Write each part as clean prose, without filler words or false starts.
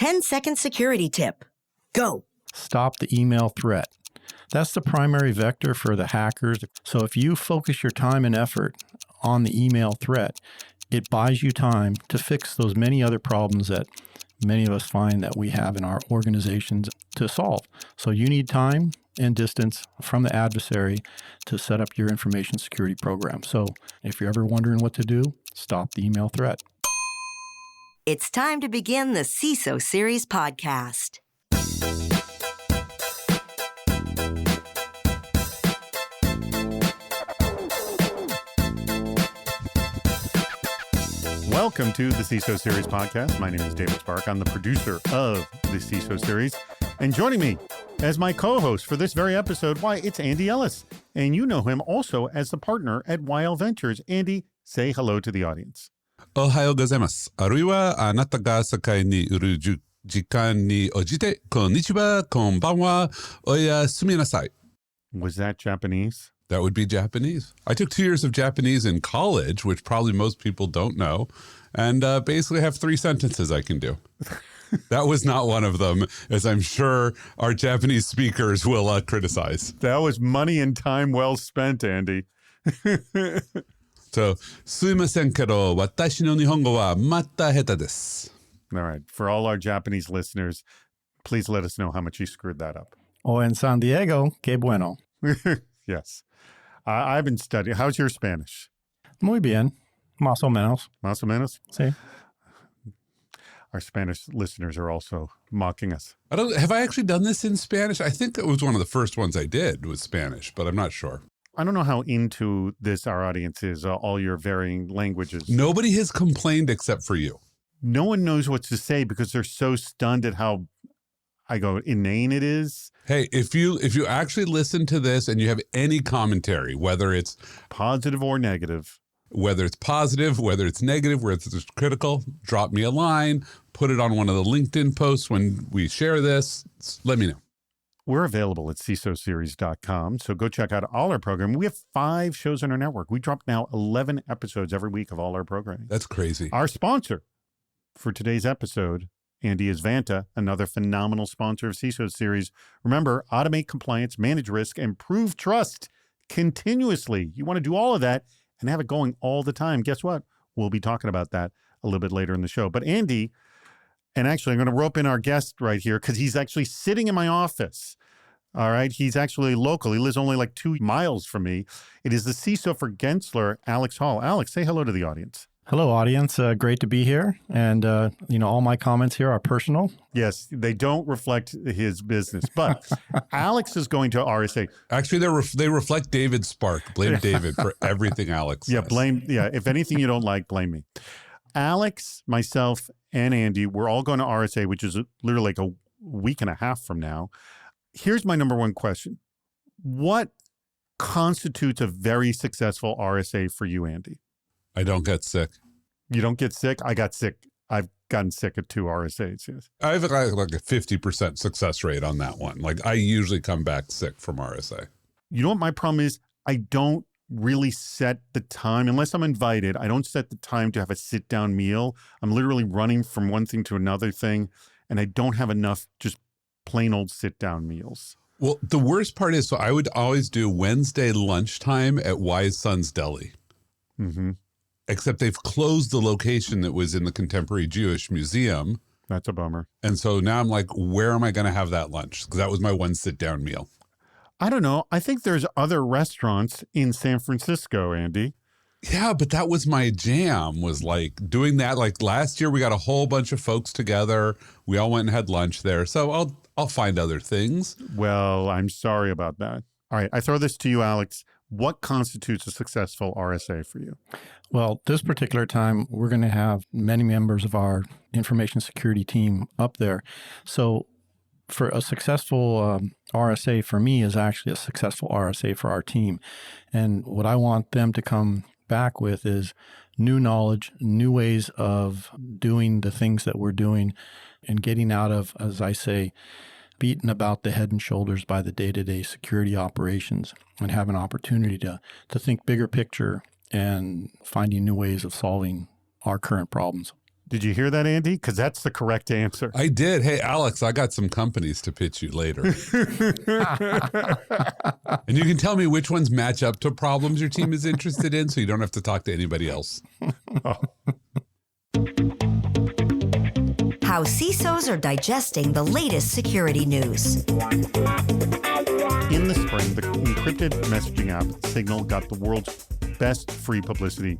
10-second security tip. Go. Stop the email threat. That's the primary vector for the hackers. So if you focus your time and effort on the email threat, it buys you time to fix those many other problems that many of us find that we have in our organizations to solve. So you need time and distance from the adversary to set up your information security program. So if you're ever wondering what to do, stop the email threat. It's time to begin the CISO Series podcast. Welcome to the CISO Series podcast. My name is David Spark. I'm the producer of the CISO Series. And joining me as my co-host for this very episode, why, it's Andy Ellis. And you know him also as the partner at YL Ventures. Andy, say hello to the audience. おはようございます。あるいはあなたが世界にいる時間に応じて、こんにちは、こんばんは、おやすみなさい。Was that Japanese? That would be Japanese. I took 2 years of Japanese in college, which probably most people don't know, and basically have 3 sentences I can do. That was not one of them, as I'm sure our Japanese speakers will criticize. That was money and time well spent, Andy. So, すいませんけど、私の日本語はまた下手です。All right. For all our Japanese listeners, please let us know how much you screwed that up. Oh, en San Diego, qué bueno. Yes. I've been studying. How's your Spanish? Muy bien. Más o menos. Más o menos? Sí. Our Spanish listeners are also mocking us. Have I actually done this in Spanish? I think it was one of the first ones I did was Spanish, but I'm not sure. I don't know how into this our audience is, all your varying languages. Nobody has complained except for you. No one knows what to say because they're so stunned at how, inane it is. Hey, if you actually listen to this and you have any commentary, whether it's positive or negative, whether it's positive, whether it's negative, whether it's critical, drop me a line, put it on one of the LinkedIn posts when we share this. Let me know. We're available at CISOseries.com, so go check out all our programming. We have 5 shows on our network. We drop now 11 episodes every week of all our programming. That's crazy. Our sponsor for today's episode, Andy, is Vanta, another phenomenal sponsor of CISO Series. Remember, automate compliance, manage risk, and prove trust continuously. You want to do all of that and have it going all the time. Guess what? We'll be talking about that a little bit later in the show. But Andy, and actually I'm going to rope in our guest right here because he's actually sitting in my office. All right. He's actually local. He lives only like 2 miles from me. It is the CISO for Gensler, Alex Hall. Alex, say hello to the audience. Hello, audience. Great to be here. And, all my comments here are personal. Yes, they don't reflect his business. But Alex is going to RSA. Actually, they reflect David Spark. Blame David for everything Alex says. If anything you don't like, blame me. Alex, myself, and Andy, we're all going to RSA, which is literally like a week and a half from now. Here's my number one question. What constitutes a very successful RSA for you, Andy? I don't get sick. You don't get sick? I got sick. I've gotten sick at 2 RSAs. Yes. I have like a 50% success rate on that one. Like I usually come back sick from RSA. You know what my problem is? I don't really set the time, unless I'm invited. I don't set the time to have a sit-down meal. I'm literally running from one thing to another thing, and I don't have enough just plain old sit-down meals. Well, the worst part is, so I would always do Wednesday lunchtime at Wise Sons Deli. Mm-hmm. Except they've closed the location that was in the Contemporary Jewish Museum. That's a bummer. And so now I'm like, where am I going to have that lunch? Because that was my one sit-down meal. I don't know. I think there's other restaurants in San Francisco, Andy. Yeah, but that was my jam, was like doing that. Like last year, we got a whole bunch of folks together. We all went and had lunch there. So I'll find other things. Well, I'm sorry about that. All right. I throw this to you, Alex. What constitutes a successful RSA for you? Well, this particular time, we're going to have many members of our information security team up there. So for a successful RSA for me is actually a successful RSA for our team. And what I want them to come back with is new knowledge, new ways of doing the things that we're doing and getting out of, as I say, beaten about the head and shoulders by the day-to-day security operations and have an opportunity to think bigger picture and finding new ways of solving our current problems. Did you hear that, Andy? Because that's the correct answer. I did. Hey, Alex, I got some companies to pitch you later. And you can tell me which ones match up to problems your team is interested in so you don't have to talk to anybody else. How CISOs are digesting the latest security news. In the spring, the encrypted messaging app Signal got the world's best free publicity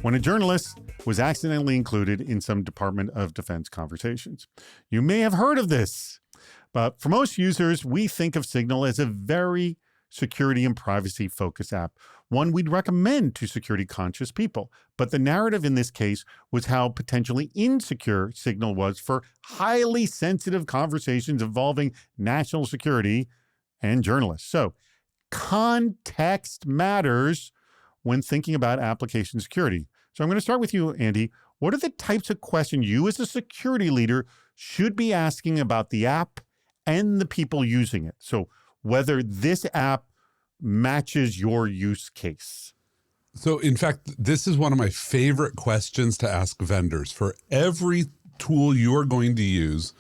when a journalist was accidentally included in some Department of Defense conversations. You may have heard of this, but for most users, we think of Signal as a very security and privacy-focused app, one we'd recommend to security-conscious people. But the narrative in this case was how potentially insecure Signal was for highly sensitive conversations involving national security and journalists. So context matters when thinking about application security. So I'm going to start with you, Andy. What are the types of questions you as a security leader should be asking about the app and the people using it? So whether this app matches your use case. So in fact, this is one of my favorite questions to ask vendors. For every tool you are going to use,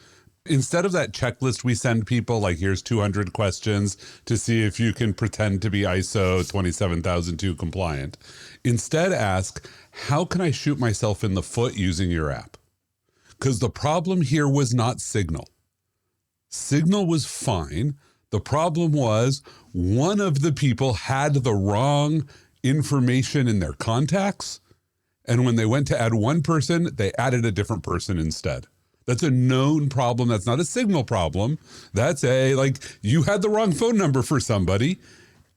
instead of that checklist we send people, like here's 200 questions to see if you can pretend to be ISO 27002 compliant, instead ask, how can I shoot myself in the foot using your app? Because the problem here was not Signal. Signal was fine. The problem was one of the people had the wrong information in their contacts. And when they went to add one person, they added a different person instead. That's a known problem. That's not a Signal problem. That's you had the wrong phone number for somebody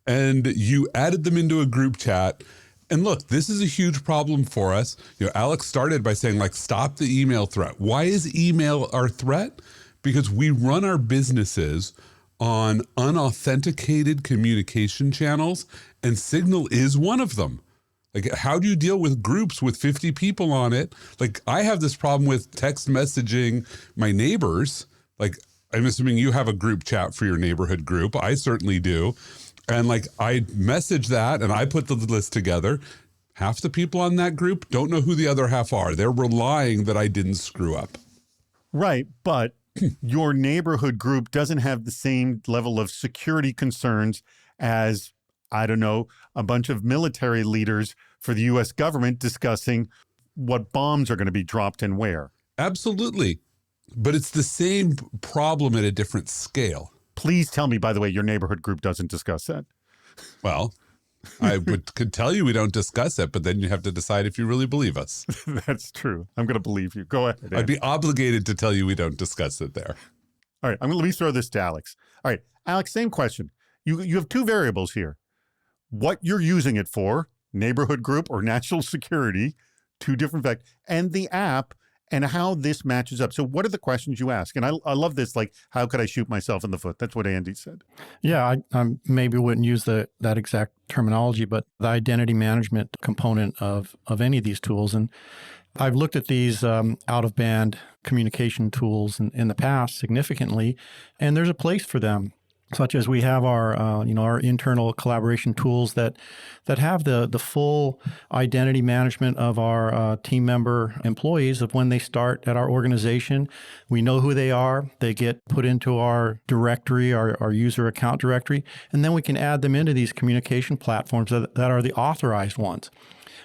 and you added them into a group chat. And look, this is a huge problem for us. Alex started by saying stop the email threat. Why is email our threat? Because we run our businesses on unauthenticated communication channels, and Signal is one of them. How do you deal with groups with 50 people on it? I have this problem with text messaging my neighbors. I'm assuming you have a group chat for your neighborhood group. I certainly do. And I message that and I put the list together. Half the people on that group don't know who the other half are. They're relying that I didn't screw up. Right, but your neighborhood group doesn't have the same level of security concerns as, I don't know, a bunch of military leaders for the U.S. government discussing what bombs are going to be dropped and where. Could it's the same problem at a different scale. Please tell me, by the way, your neighborhood group doesn't discuss that. Well, I could tell you we don't discuss it, but then you have to decide if you really believe us. That's true. I'm going to believe you. Go ahead. I'd be obligated to tell you we don't discuss it there. All right. Let me throw this to Alex. All right. Alex, same question. You have two variables here. What you're using it for, neighborhood group or national security, two different facts, and the app and how this matches up. So what are the questions you ask? And I love this, how could I shoot myself in the foot? That's what Andy said. Yeah, I maybe wouldn't use that exact terminology, but the identity management component of any of these tools. And I've looked at these out-of-band communication tools in the past significantly, and there's a place for them. Such as we have our our internal collaboration tools that have the full identity management of our team member employees of when they start at our organization. We know who they are. They get put into our directory, our user account directory, and then we can add them into these communication platforms that are the authorized ones.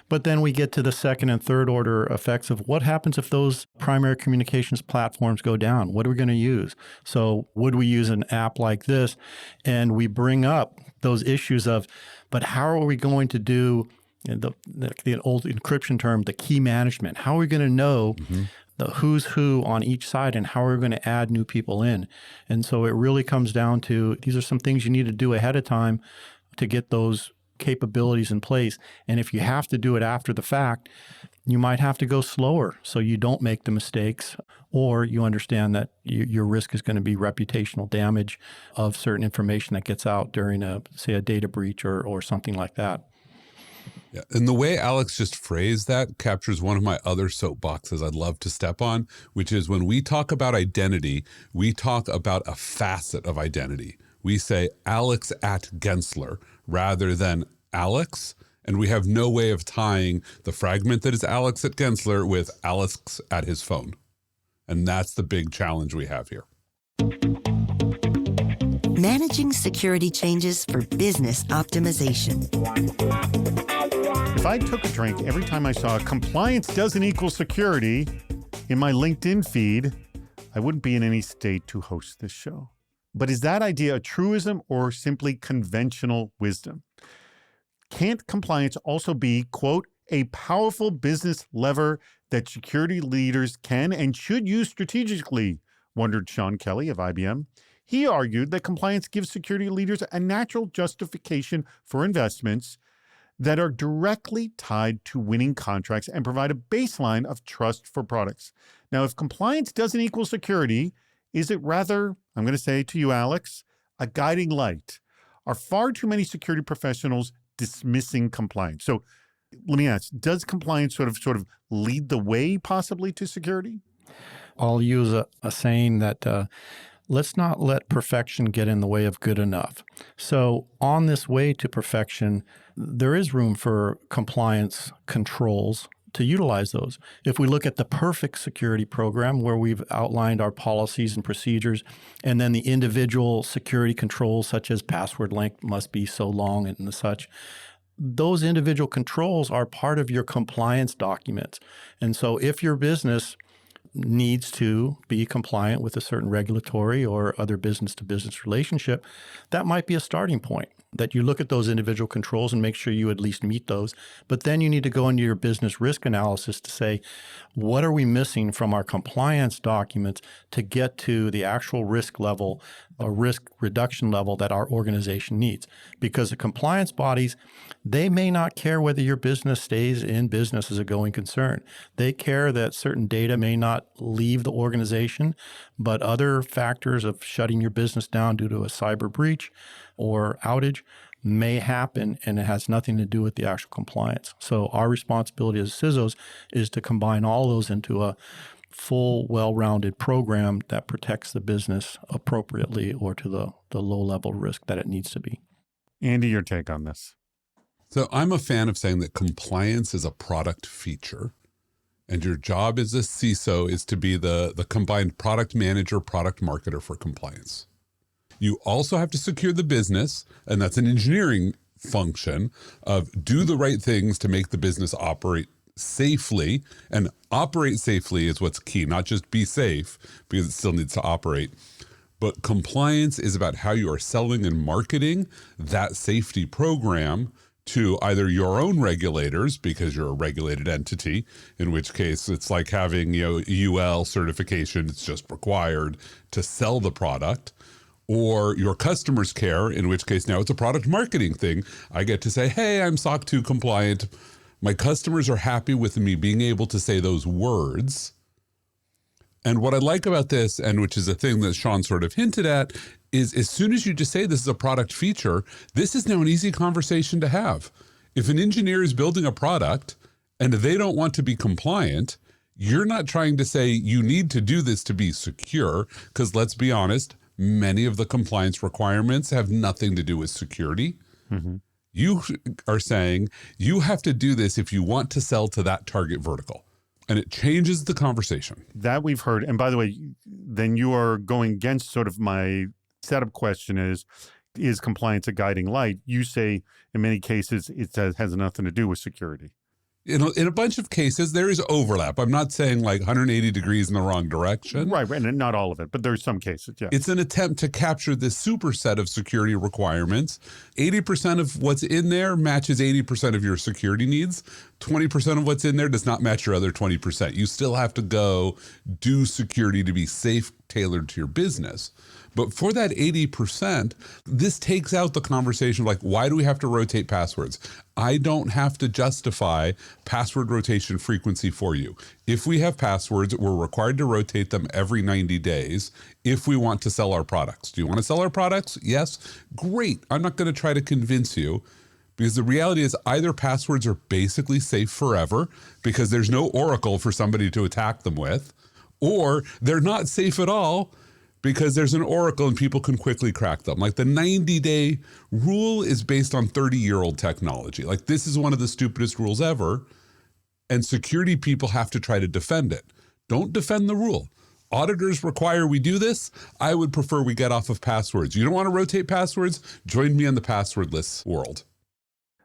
But then we get to the second and third order effects of what happens if those primary communications platforms go down? What are we going to use? So would we use an app like this? And we bring up those issues of, but how are we going to do the old encryption term, the key management? How are we going to know the who's who on each side and how are we going to add new people in? And so it really comes down to, these are some things you need to do ahead of time to get those capabilities in place. And if you have to do it after the fact, you might have to go slower so you don't make the mistakes, or you understand that your risk is going to be reputational damage of certain information that gets out during a data breach or something like that. Yeah. And the way Alex just phrased that captures one of my other soapboxes I'd love to step on, which is when we talk about identity, we talk about a facet of identity. We say Alex at Gensler rather than Alex And we have no way of tying the fragment that is Alex at Gensler with Alex at his phone. And that's the big challenge we have here. Managing security changes for business optimization. If I took a drink every time I saw compliance doesn't equal security in my LinkedIn feed, I wouldn't be in any state to host this show. But is that idea a truism or simply conventional wisdom? Can't compliance also be, quote, a powerful business lever that security leaders can and should use strategically, wondered Sean Kelly of IBM. He argued that compliance gives security leaders a natural justification for investments that are directly tied to winning contracts and provide a baseline of trust for products. Now, if compliance doesn't equal security, is it rather, I'm going to say to you, Alex, a guiding light? Are far too many security professionals dismissing compliance? So let me ask, does compliance sort of lead the way possibly to security? I'll use a saying that let's not let perfection get in the way of good enough. So on this way to perfection, there is room for compliance controls to utilize those. If we look at the perfect security program where we've outlined our policies and procedures, and then the individual security controls such as password length must be so long and such, those individual controls are part of your compliance documents. And so if your business needs to be compliant with a certain regulatory or other business-to-business relationship, that might be a starting point, that you look at those individual controls and make sure you at least meet those. But then you need to go into your business risk analysis to say, what are we missing from our compliance documents to get to the actual risk level, a risk reduction level that our organization needs? Because the compliance bodies, they may not care whether your business stays in business as a going concern. They care that certain data may not leave the organization, but other factors of shutting your business down due to a cyber breach or outage may happen, and it has nothing to do with the actual compliance. So our responsibility as CISOs is to combine all those into a full, well-rounded program that protects the business appropriately or to the low-level risk that it needs to be. Andy, your take on this? So I'm a fan of saying that compliance is a product feature, and your job as a CISO is to be the combined product manager, product marketer for compliance. You also have to secure the business, and that's an engineering function of do the right things to make the business operate safely. And operate safely is what's key, not just be safe, because it still needs to operate. But compliance is about how you are selling and marketing that safety program to either your own regulators, because you're a regulated entity, in which case it's like having UL certification, it's just required to sell the product, or your customers care, in which case now it's a product marketing thing. I get to say, hey, I'm SOC 2 compliant. My customers are happy with me being able to say those words. And what I like about this, and which is a thing that Sean sort of hinted at, is as soon as you just say this is a product feature, this is now an easy conversation to have. If an engineer is building a product and they don't want to be compliant, you're not trying to say you need to do this to be secure, because let's be honest, many of the compliance requirements have nothing to do with security. Mm-hmm. You are saying you have to do this if you want to sell to that target vertical. And it changes the conversation. That we've heard. And by the way, then you are going against sort of my setup question is compliance a guiding light? You say in many cases it has nothing to do with security. In a bunch of cases, there is overlap. I'm not saying like 180 degrees in the wrong direction. Right, and not all of it, but there's some cases, yeah. It's an attempt to capture this superset of security requirements. 80% of what's in there matches 80% of your security needs. 20% of what's in there does not match your other 20%. You still have to go do security to be safe, tailored to your business. But for that 80%, this takes out the conversation of like, why do we have to rotate passwords? I don't have to justify password rotation frequency for you. If we have passwords, we're required to rotate them every 90 days if we want to sell our products. Do you want to sell our products? Yes. Great. I'm not going to try to convince you, because the reality is either passwords are basically safe forever because there's no oracle for somebody to attack them with, or they're not safe at all because there's an oracle and people can quickly crack them. Like the 90-day rule is based on 30-year-old technology. Like this is one of the stupidest rules ever. And security people have to try to defend it. Don't defend the rule. Auditors require we do this. I would prefer we get off of passwords. You don't want to rotate passwords? Join me in the passwordless world.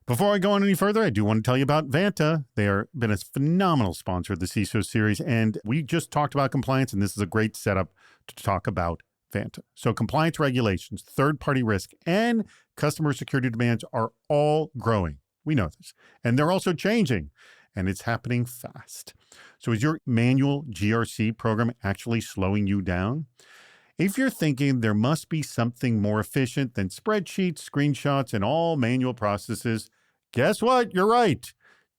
Before I go on any further, I do want to tell you about Vanta. They have been a phenomenal sponsor of the CISO series, and we just talked about compliance, and this is a great setup to talk about Vanta. So compliance regulations, third-party risk, and customer security demands are all growing. We know this. And they're also changing, and it's happening fast. So is your manual GRC program actually slowing you down? If you're thinking there must be something more efficient than spreadsheets, screenshots, and all manual processes, guess what? You're right.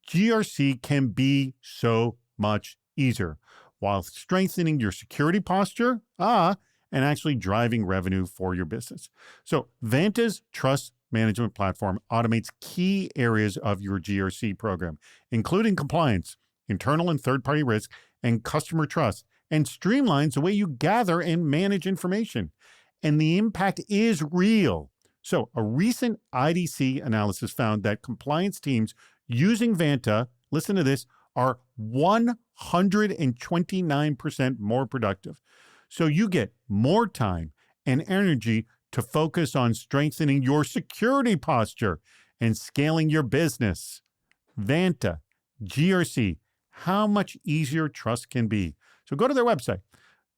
GRC can be so much easier while strengthening your security posture, and actually driving revenue for your business. So Vanta's trust management platform automates key areas of your GRC program, including compliance, internal and third-party risk, and customer trust, and streamlines the way you gather and manage information. And the impact is real. So a recent IDC analysis found that compliance teams using Vanta, listen to this, are 129% more productive. So you get more time and energy to focus on strengthening your security posture and scaling your business. Vanta, GRC, how much easier trust can be. So go to their website,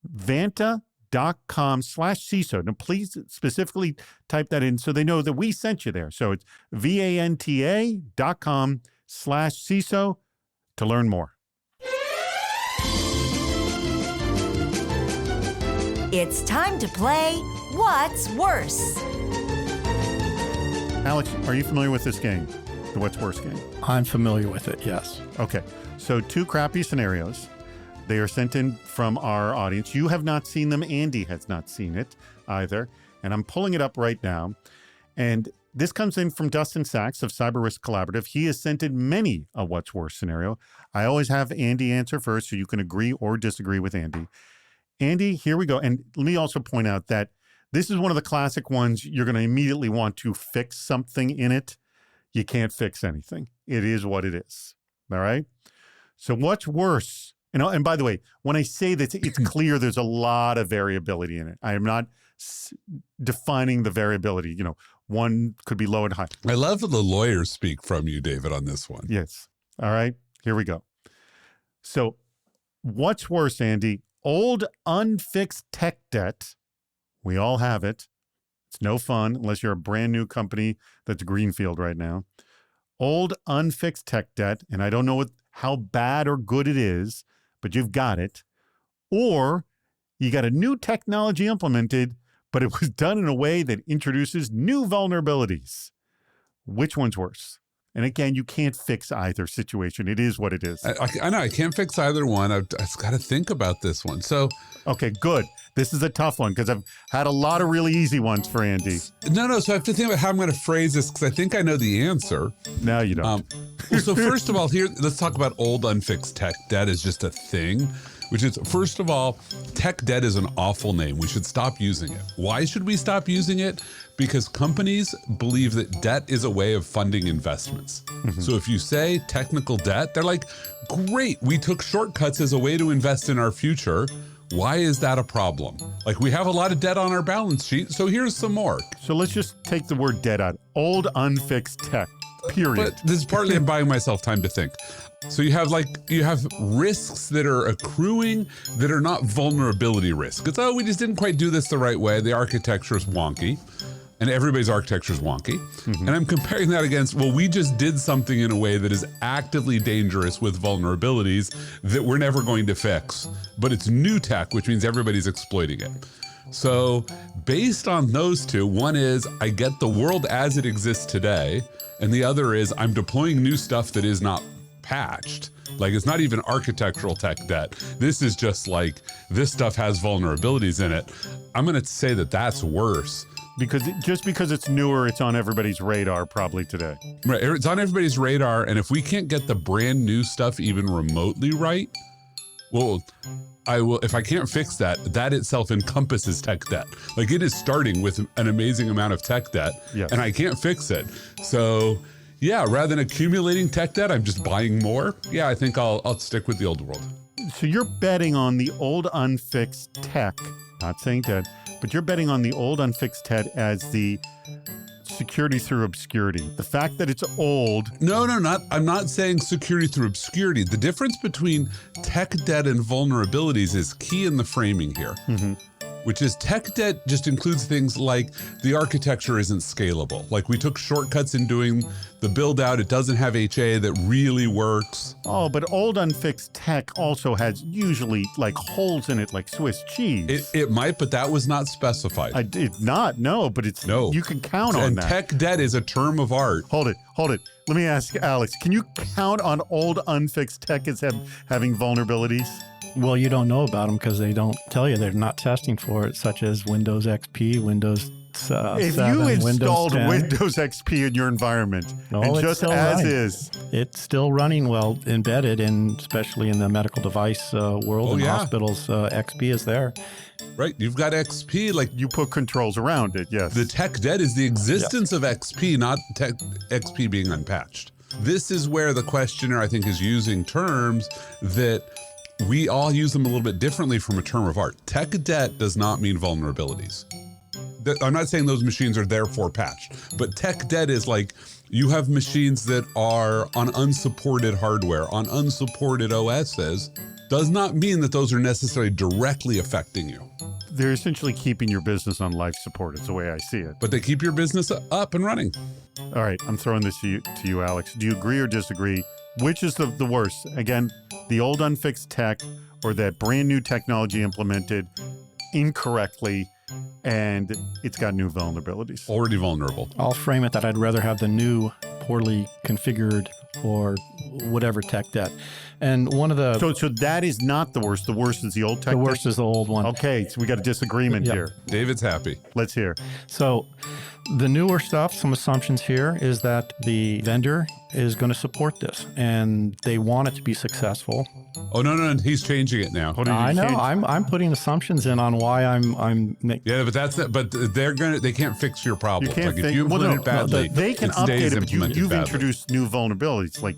vanta.com/CISO. Now, please specifically type that in so they know that we sent you there. So it's vanta.com/CISO to learn more. It's time to play What's Worse? Alex, are you familiar with this game, the What's Worse game? I'm familiar with it, yes. Okay, so two crappy scenarios. They are sent in from our audience. You have not seen them. Andy has not seen it either. And I'm pulling it up right now. And this comes in from Dustin Sachs of Cyber Risk Collaborative. He has sent in many a What's Worse scenario. I always have Andy answer first so you can agree or disagree with Andy. Andy, here we go. And let me also point out that this is one of the classic ones you're going to immediately want to fix something in it. You can't fix anything. It is what it is. All right? So what's worse? And by the way, when I say that, it's clear there's a lot of variability in it. I am not defining the variability. You know, one could be low and high. I love the lawyers speak from you, David, on this one. Yes. All right. Here we go. So what's worse, Andy? Old unfixed tech debt. We all have it. It's no fun unless you're a brand new company that's greenfield right now. Old unfixed tech debt, and I don't know how bad or good it is, but you've got it. Or you got a new technology implemented, but it was done in a way that introduces new vulnerabilities. Which one's worse? And again, you can't fix either situation. It is what it is. I know. I can't fix either one. I've got to think about this one. So, okay, good. This is a tough one because I've had a lot of really easy ones for Andy. No. So I have to think about how I'm going to phrase this because I think I know the answer. No, you don't. So first of all, here, let's talk about old unfixed tech debt is just a thing, which is, first of all, tech debt is an awful name. We should stop using it. Why should we stop using it? Because companies believe that debt is a way of funding investments. Mm-hmm. So if you say technical debt, they're like, great, we took shortcuts as a way to invest in our future. Why is that a problem? Like, we have a lot of debt on our balance sheet, so here's some more. So let's just take the word debt out. Old unfixed tech, period. But this is partly I'm buying myself time to think. So you have risks that are accruing that are not vulnerability risk. It's, we just didn't quite do this the right way. The architecture is wonky. And everybody's architecture is wonky. Mm-hmm. And I'm comparing that against, we just did something in a way that is actively dangerous with vulnerabilities that we're never going to fix. But it's new tech, which means everybody's exploiting it. So based on those two, one is I get the world as it exists today. And the other is I'm deploying new stuff that is not patched. Like, it's not even architectural tech debt. This is just like, this stuff has vulnerabilities in it. I'm going to say that that's worse. Because just because it's newer, it's on everybody's radar probably today. Right, it's on everybody's radar, and if we can't get the brand new stuff even remotely right, Well, I will. If I can't fix that, that itself encompasses tech debt. Like it is starting with an amazing amount of tech debt, and I can't fix it. So, yeah, rather than accumulating tech debt, I'm just buying more. Yeah, I think I'll stick with the old world. So you're betting on the old unfixed tech, not saying dead, but you're betting on the old unfixed tech as the security through obscurity. The fact that it's old. No, I'm not saying security through obscurity. The difference between tech debt and vulnerabilities is key in the framing here, which is tech debt just includes things like the architecture isn't scalable. Like we took shortcuts in doing the build out. It doesn't have HA that really works. Oh, but old unfixed tech also has usually like holes in it like Swiss cheese. It might, but that was not specified. I did not, no, but it's, no. You can count on that. And tech debt is a term of art. Hold it. Let me ask Alex, can you count on old unfixed tech as having vulnerabilities? Well, you don't know about them because they don't tell you. They're not testing for it, such as Windows XP, Windows 7, if you installed Windows XP in your environment, and just as running. is. It's still running well, embedded, and especially in the medical device world and hospitals, XP is there. Right, you've got XP, like you put controls around it, yes. The tech debt is the existence of XP, not XP being unpatched. This is where the questioner, I think, is using terms that we all use them a little bit differently from a term of art. Tech debt does not mean vulnerabilities. I'm not saying those machines are therefore patched, but tech debt is like you have machines that are on unsupported hardware, on unsupported OSs, does not mean that those are necessarily directly affecting you. They're essentially keeping your business on life support is the way I see it. But they keep your business up and running. All right, I'm throwing this to you, Alex. Do you agree or disagree? Which is the worst? Again, the old unfixed tech or that brand new technology implemented incorrectly and it's got new vulnerabilities? Already vulnerable. I'll frame it that I'd rather have the new poorly configured or whatever tech debt. And one of the... So that is not the worst. The worst is the old tech The worst is the old one. Okay, so we got a disagreement here. David's happy. Let's hear. So the newer stuff, some assumptions here is that the vendor is going to support this and they want it to be successful. Oh, no, he's changing it now. I know. I'm putting assumptions in on why I'm Yeah, but that's it. But they can't fix your problem. You can't like if you implement it badly, they can update it, but you've introduced new vulnerabilities. Like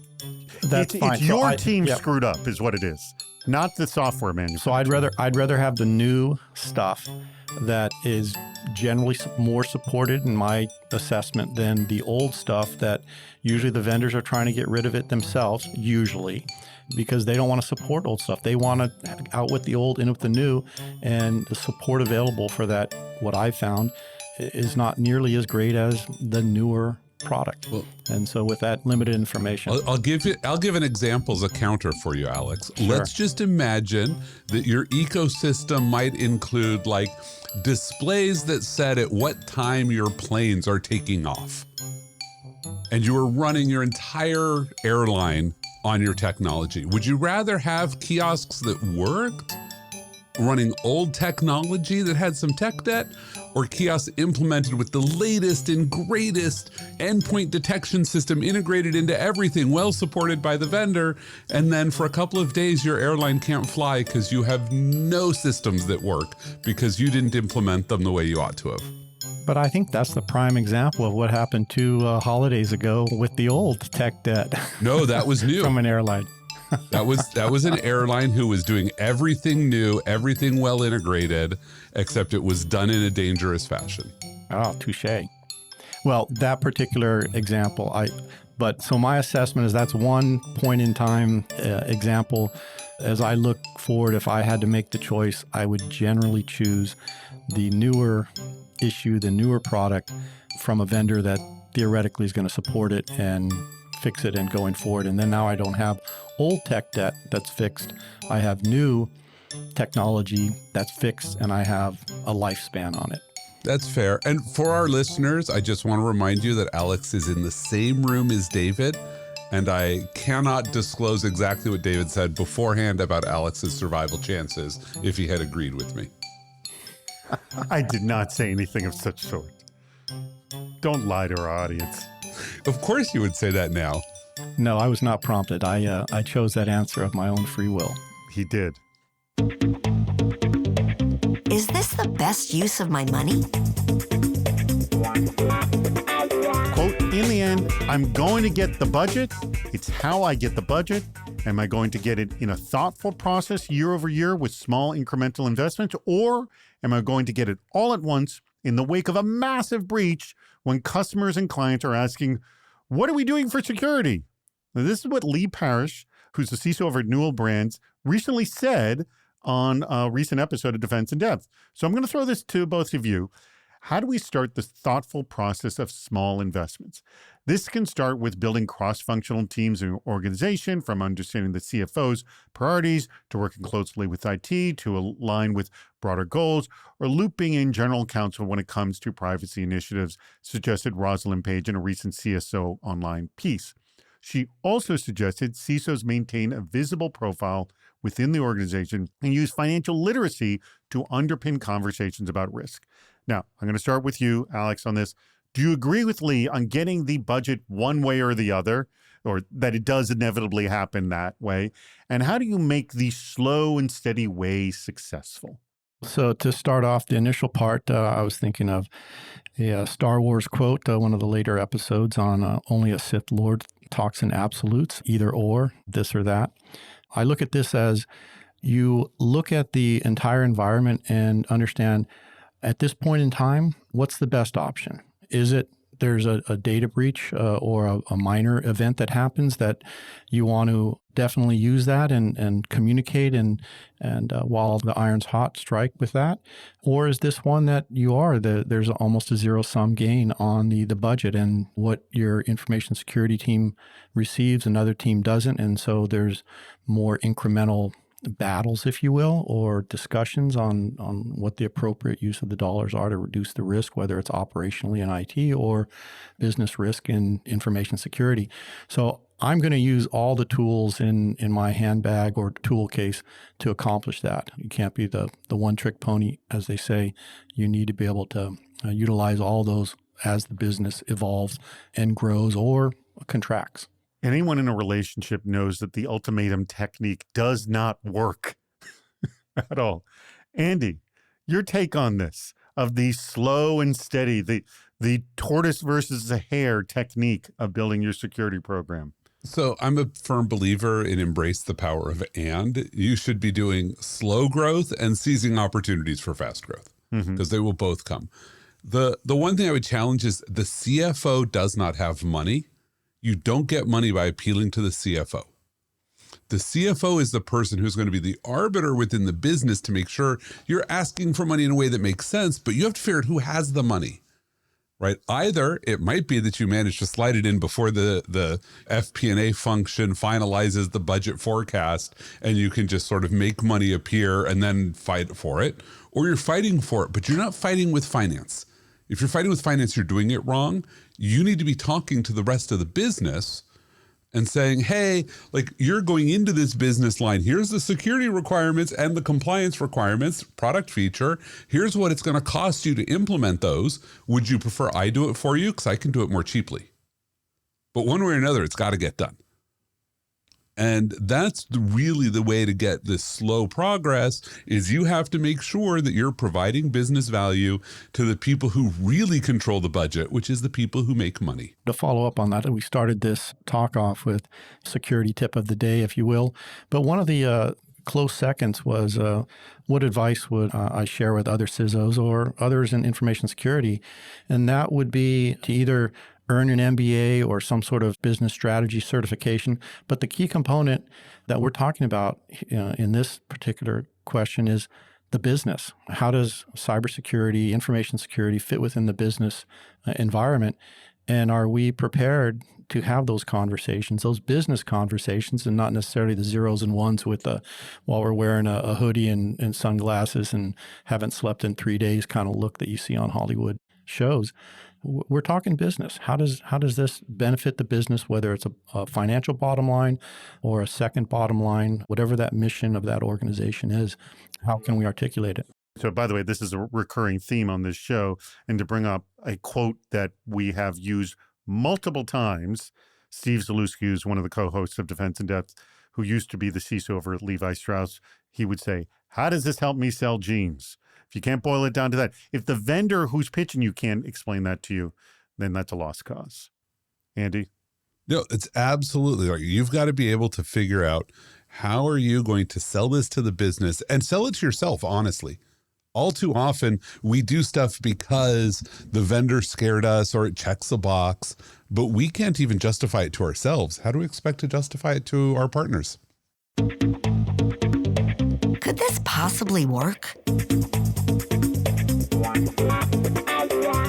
that's fine. It's your team screwed up is what it is, not the software manufacturer. So I'd rather have the new stuff that is generally more supported in my assessment than the old stuff that usually the vendors are trying to get rid of it themselves, usually, because they don't want to support old stuff. They want to out with the old, in with the new, and the support available for that, what I've found, is not nearly as great as the newer product. Well, and so with that limited information, I'll give an example as a counter for you, Alex. Sure. Let's just imagine that your ecosystem might include like displays that said at what time your planes are taking off. And you are running your entire airline on your technology. Would you rather have kiosks that worked, running old technology that had some tech debt, or kiosks implemented with the latest and greatest endpoint detection system integrated into everything, well supported by the vendor, and then for a couple of days your airline can't fly because you have no systems that work because you didn't implement them the way you ought to have? But I think that's the prime example of what happened 2 holidays ago with the old tech debt. No, that was new. From an airline. That was an airline who was doing everything new, everything well integrated, except it was done in a dangerous fashion. Oh, touche. Well, that particular example, so my assessment is that's one point in time example. As I look forward, if I had to make the choice, I would generally choose the newer issue, the newer product from a vendor that theoretically is going to support it and fix it and going forward. And then now I don't have old tech debt that's fixed. I have new technology that's fixed and I have a lifespan on it. That's fair. And for our listeners, I just want to remind you that Alex is in the same room as David. And I cannot disclose exactly what David said beforehand about Alex's survival chances if he had agreed with me. I did not say anything of such sort. Don't lie to our audience. Of course you would say that now. No, I was not prompted. I chose that answer of my own free will. He did. Is this the best use of my money? Quote, in the end, I'm going to get the budget. It's how I get the budget. Am I going to get it in a thoughtful process year over year with small incremental investments? Or am I going to get it all at once in the wake of a massive breach when customers and clients are asking, what are we doing for security? Now, this is what Lee Parrish, who's the CISO over at Newell Brands, recently said on a recent episode of Defense in Depth. So I'm going to throw this to both of you. How do we start the thoughtful process of small investments? This can start with building cross-functional teams in your organization, from understanding the CFO's priorities to working closely with IT to align with broader goals, or looping in general counsel when it comes to privacy initiatives, suggested Rosalind Page in a recent CSO Online piece. She also suggested CISOs maintain a visible profile within the organization and use financial literacy to underpin conversations about risk. Now, I'm going to start with you, Alex, on this. Do you agree with Lee on getting the budget one way or the other, or that it does inevitably happen that way? And how do you make the slow and steady way successful? So to start off the initial part, I was thinking of a Star Wars quote, one of the later episodes on only a Sith Lord talks in absolutes, either or, this or that. I look at this as you look at the entire environment and understand at this point in time, what's the best option? Is it there's a data breach or a minor event that happens that you want to definitely use that and communicate and while the iron's hot, strike with that? Or is this one that there's almost a zero-sum gain on the budget, and what your information security team receives, another team doesn't, and so there's more incremental battles, if you will, or discussions on what the appropriate use of the dollars are to reduce the risk, whether it's operationally in IT or business risk in information security. So I'm going to use all the tools in my handbag or tool case to accomplish that. You can't be the one-trick pony, as they say. You need to be able to utilize all those as the business evolves and grows or contracts. Anyone in a relationship knows that the ultimatum technique does not work at all. Andy, your take on this, of the slow and steady, the tortoise versus the hare technique of building your security program. So I'm a firm believer in embrace the power of and. You should be doing slow growth and seizing opportunities for fast growth, because they will both come. The one thing I would challenge is the CFO does not have money. You don't get money by appealing to the CFO. The CFO is the person who's going to be the arbiter within the business to make sure you're asking for money in a way that makes sense, but you have to figure out who has the money, right? Either it might be that you manage to slide it in before the FP&A function finalizes the budget forecast and you can just sort of make money appear and then fight for it, or you're fighting for it, but you're not fighting with finance. If you're fighting with finance, you're doing it wrong. You need to be talking to the rest of the business and saying, hey, like, you're going into this business line. Here's the security requirements and the compliance requirements, product feature. Here's what it's going to cost you to implement those. Would you prefer I do it for you? Because I can do it more cheaply. But one way or another, it's got to get done. And that's really the way to get this slow progress, is you have to make sure that you're providing business value to the people who really control the budget, which is the people who make money. To follow up on that, we started this talk off with security tip of the day, if you will. But one of the close seconds was what advice would I share with other CISOs or others in information security? And that would be to either earn an MBA or some sort of business strategy certification. But the key component that we're talking about in this particular question is the business. How does cybersecurity, information security fit within the business environment? And are we prepared to have those conversations, those business conversations, and not necessarily the zeros and ones with while we're wearing a hoodie and sunglasses and haven't slept in 3 days kind of look that you see on Hollywood shows. We're talking business. How does this benefit the business, whether it's a financial bottom line or a second bottom line, whatever that mission of that organization is? How can we articulate it? So, by the way, this is a recurring theme on this show. And to bring up a quote that we have used multiple times, Steve Zalewski, who's one of the co-hosts of Defense in Depth, who used to be the CISO over at Levi Strauss, he would say, how does this help me sell jeans? If you can't boil it down to that, if the vendor who's pitching you can't explain that to you, then that's a lost cause. Andy? No, it's absolutely right. You've got to be able to figure out how are you going to sell this to the business and sell it to yourself, honestly. All too often, we do stuff because the vendor scared us or it checks the box, but we can't even justify it to ourselves. How do we expect to justify it to our partners? Could this possibly work?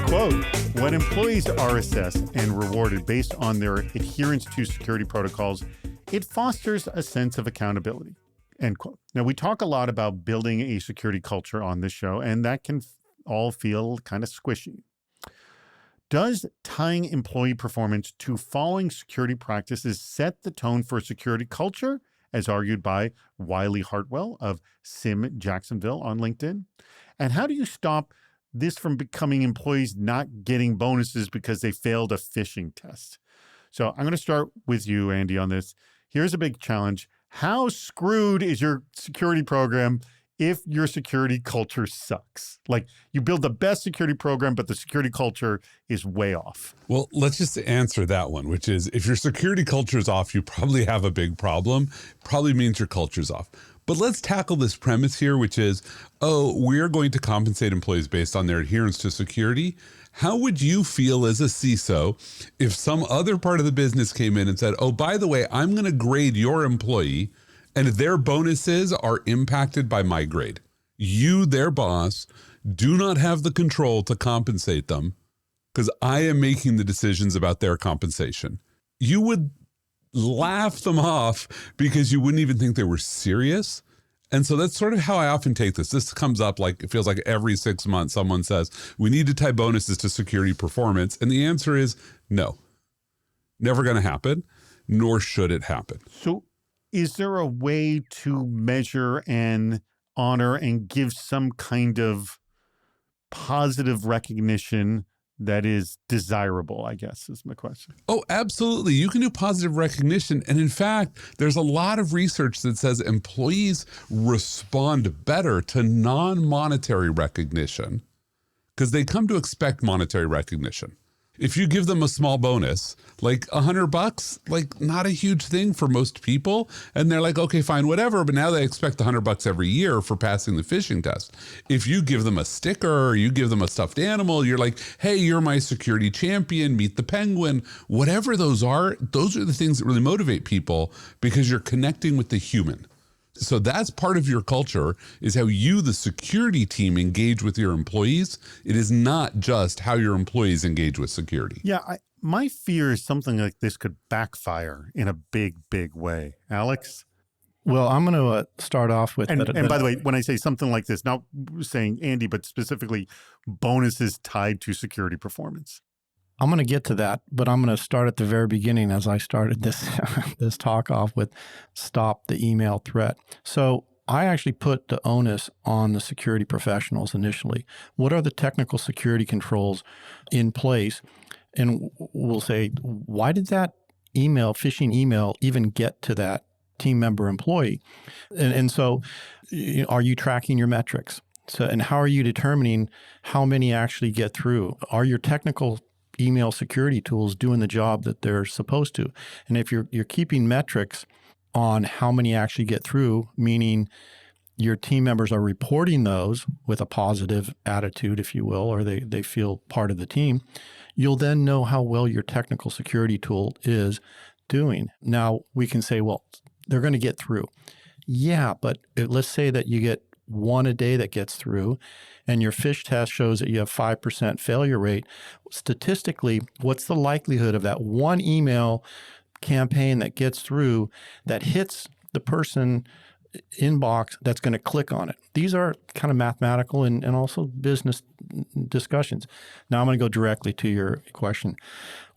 Quote, when employees are assessed and rewarded based on their adherence to security protocols, it fosters a sense of accountability. End quote. Now, we talk a lot about building a security culture on this show, and that can all feel kind of squishy. Does tying employee performance to following security practices set the tone for a security culture, as argued by Wiley Hartwell of SIM Jacksonville on LinkedIn? And how do you stop this from becoming employees not getting bonuses because they failed a phishing test? So I'm going to start with you, Andy, on this. Here's a big challenge. How screwed is your security program if your security culture sucks? Like, you build the best security program, but the security culture is way off. Well, let's just answer that one, which is if your security culture is off, you probably have a big problem. Probably means your culture's off. But let's tackle this premise here, which is, we're going to compensate employees based on their adherence to security. How would you feel as a CISO if some other part of the business came in and said, oh, by the way, I'm going to grade your employee and their bonuses are impacted by my grade? You, their boss, do not have the control to compensate them because I am making the decisions about their compensation. You would laugh them off because you wouldn't even think they were serious. And so that's sort of how I often take this. This comes up like, it feels like every 6 months someone says, we need to tie bonuses to security performance. And the answer is no, never going to happen, nor should it happen. So is there a way to measure and honor and give some kind of positive recognition that is desirable, I guess, is my question. Oh, absolutely. You can do positive recognition. And in fact, there's a lot of research that says employees respond better to non-monetary recognition because they come to expect monetary recognition. If you give them a small bonus, like $100, like not a huge thing for most people. And they're like, okay, fine, whatever. But now they expect $100 every year for passing the phishing test. If you give them a sticker or you give them a stuffed animal, you're like, hey, you're my security champion, meet the penguin, whatever those are the things that really motivate people because you're connecting with the human. So that's part of your culture is how you, the security team, engage with your employees. It is not just how your employees engage with security. Yeah, my fear is something like this could backfire in a big, big way. Alex? Well, I'm going to start off with... And by the way, when I say something like this, not saying Andy, but specifically bonuses tied to security performance. I'm going to get to that, but I'm going to start at the very beginning as I started this this talk off with stop the email threat. So I actually put the onus on the security professionals initially. What are the technical security controls in place? And we'll say, why did that phishing email, even get to that team member employee? And so are you tracking your metrics? So, and how are you determining how many actually get through? Are your technical email security tools doing the job that they're supposed to? And if you're keeping metrics on how many actually get through, meaning your team members are reporting those with a positive attitude, if you will, or they feel part of the team, you'll then know how well your technical security tool is doing. Now, we can say, well, they're going to get through. Yeah, but let's say that you get one a day that gets through, and your phish test shows that you have 5% failure rate. Statistically, what's the likelihood of that one email campaign that gets through that hits the person inbox that's going to click on it? These are kind of mathematical and also business discussions. Now I'm going to go directly to your question.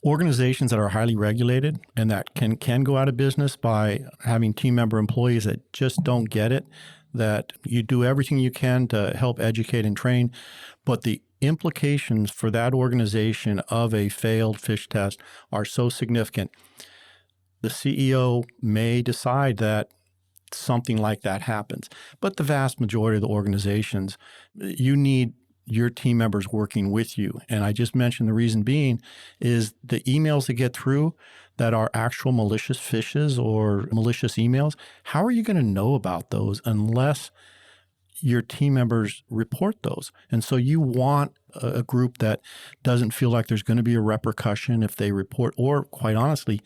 Organizations that are highly regulated and that can go out of business by having team member employees that just don't get it, that you do everything you can to help educate and train, but the implications for that organization of a failed phish test are so significant. The CEO may decide that something like that happens. But the vast majority of the organizations, you need your team members working with you. And I just mentioned the reason being is the emails that get through that are actual malicious phishes or malicious emails, how are you going to know about those unless your team members report those? And so you want a group that doesn't feel like there's going to be a repercussion if they report, or quite honestly,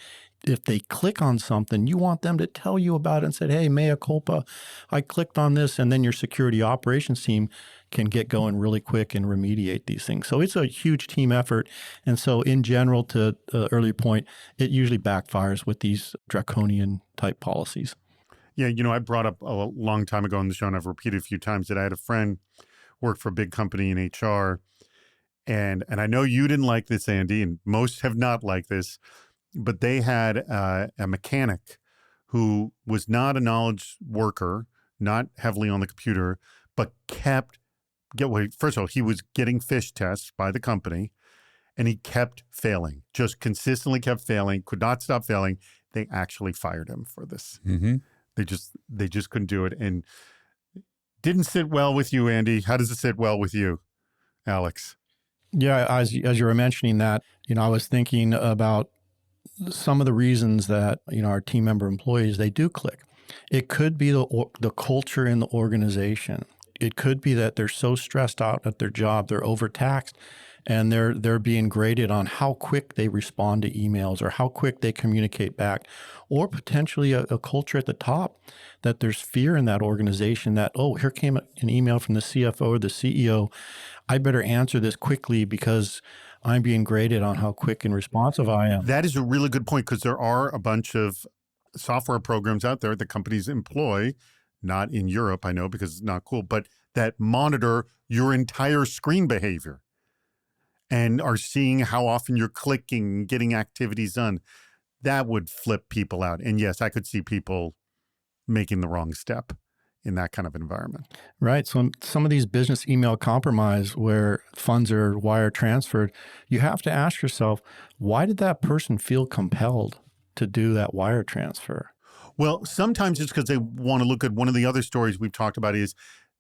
if they click on something, you want them to tell you about it and say, hey, mea culpa, I clicked on this, and then your security operations team can get going really quick and remediate these things. So it's a huge team effort. And so in general, to the earlier point, it usually backfires with these draconian type policies. Yeah, I brought up a long time ago on the show, and I've repeated a few times, that I had a friend work for a big company in HR. And I know you didn't like this, Andy, and most have not liked this, but they had a mechanic who was not a knowledge worker, not heavily on the computer, but first of all, he was getting phish tests by the company, and he kept failing, just consistently kept failing, could not stop failing. They actually fired him for this. Mm-hmm. They just couldn't do it, and didn't sit well with you, Andy. How does it sit well with you, Alex? Yeah, as you were mentioning that, I was thinking about some of the reasons that, our team member employees, they do click. It could be the culture in the organization. It could be that they're so stressed out at their job, they're overtaxed, and they're being graded on how quick they respond to emails or how quick they communicate back, or potentially a culture at the top that there's fear in that organization that, oh, here came an email from the CFO or the CEO. I better answer this quickly because I'm being graded on how quick and responsive I am. That is a really good point, because there are a bunch of software programs out there that companies employ, not in Europe, I know, because it's not cool, but that monitor your entire screen behavior and are seeing how often you're clicking, getting activities done. That would flip people out. And yes, I could see people making the wrong step in that kind of environment. Right. So some of these business email compromise where funds are wire transferred, you have to ask yourself, why did that person feel compelled to do that wire transfer? Well, sometimes it's because they want to look at one of the other stories we've talked about is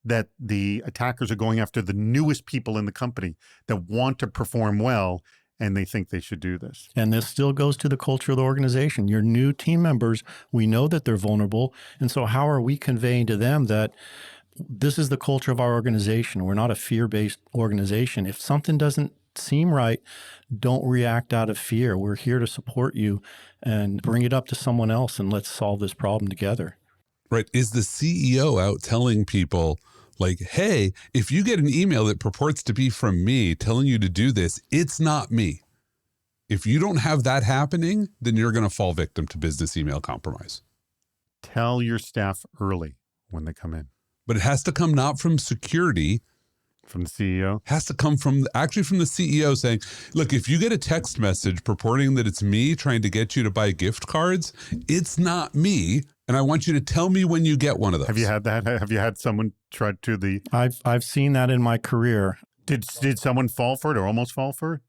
that the attackers are going after the newest people in the company that want to perform well, and they think they should do this. And this still goes to the culture of the organization. Your new team members, we know that they're vulnerable. And so how are we conveying to them that this is the culture of our organization? We're not a fear-based organization. If something doesn't seem right, don't react out of fear. We're here to support you, and bring it up to someone else, and let's solve this problem together. Right. Is the CEO out telling people like, hey, if you get an email that purports to be from me telling you to do this, it's not me. If you don't have that happening, then you're going to fall victim to business email compromise. Tell your staff early when they come in. But it has to come not from security. From the CEO? Has to come from the CEO saying, look, if you get a text message purporting that it's me trying to get you to buy gift cards, it's not me. And I want you to tell me when you get one of those. Have you had that? Have you had someone try to the... I've seen that in my career. Did someone fall for it or almost fall for it?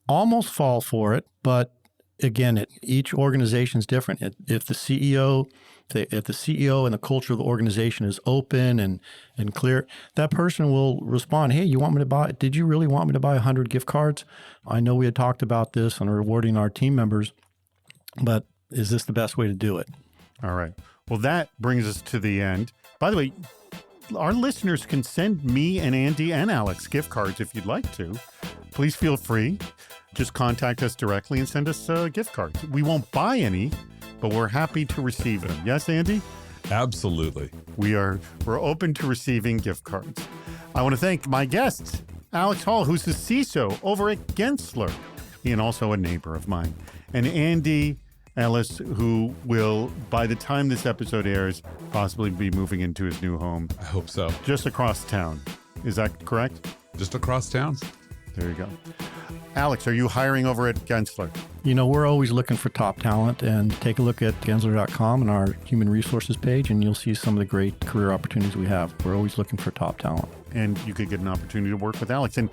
Almost fall for it, but again, each organization is different. If the CEO and the culture of the organization is open and clear, that person will respond, hey, did you really want me to buy 100 gift cards? I know we had talked about this on rewarding our team members, but is this the best way to do it? All right. Well, that brings us to the end. By the way, our listeners can send me and Andy and Alex gift cards if you'd like to. Please feel free. Just contact us directly and send us gift cards. We won't buy any, but we're happy to receive them. Yes, Andy? Absolutely. We're open to receiving gift cards. I want to thank my guest, Alex Hall, who's the CISO over at Gensler, and also a neighbor of mine, and Andy Ellis, who will, by the time this episode airs, possibly be moving into his new home. I hope so. Just across town. Is that correct? Just across town. There you go. Alex, are you hiring over at Gensler? We're always looking for top talent, and take a look at gensler.com and our human resources page, and you'll see some of the great career opportunities we have. We're always looking for top talent. And you could get an opportunity to work with Alex. And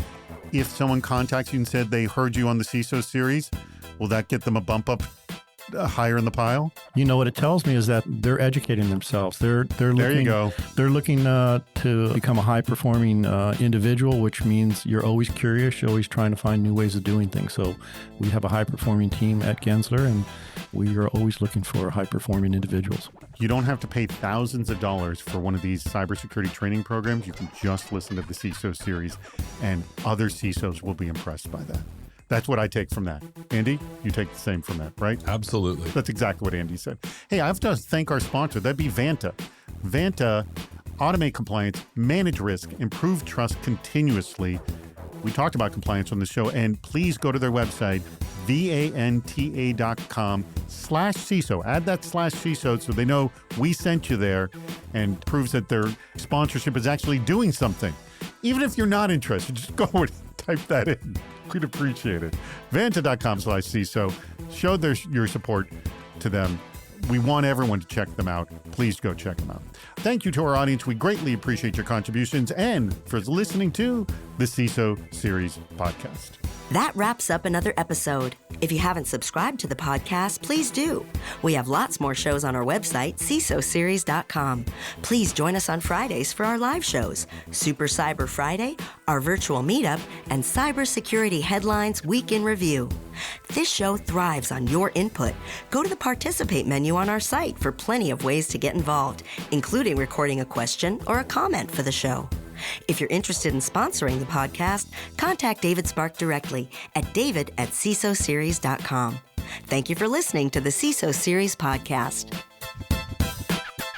if someone contacts you and said they heard you on the CISO series, will that get them a bump up higher in the pile? You know what it tells me is that they're educating themselves. They're There looking, you go. They're looking to become a high-performing individual, which means you're always curious. You're always trying to find new ways of doing things. So we have a high-performing team at Gensler, and we are always looking for high-performing individuals. You don't have to pay thousands of dollars for one of these cybersecurity training programs. You can just listen to the CISO series, and other CISOs will be impressed by that. That's what I take from that. Andy, you take the same from that, right? Absolutely. That's exactly what Andy said. Hey, I have to thank our sponsor. That'd be Vanta. Vanta, automate compliance, manage risk, improve trust continuously. We talked about compliance on the show, and please go to their website, vanta.com/CISO. Add that /CISO so they know we sent you there, and proves that their sponsorship is actually doing something. Even if you're not interested, just go and type that in. We'd appreciate it. Vanta.com/CISO. Show your support to them. We want everyone to check them out. Please go check them out. Thank you to our audience. We greatly appreciate your contributions and for listening to the CISO Series podcast. That wraps up another episode. If you haven't subscribed to the podcast, please do. We have lots more shows on our website, CISOseries.com. Please join us on Fridays for our live shows, Super Cyber Friday, our virtual meetup, and Cybersecurity Headlines Week in Review. This show thrives on your input. Go to the Participate menu on our site for plenty of ways to get involved, including recording a question or a comment for the show. If you're interested in sponsoring the podcast, contact David Spark directly at david@cisoseries.com. Thank you for listening to the CISO Series podcast.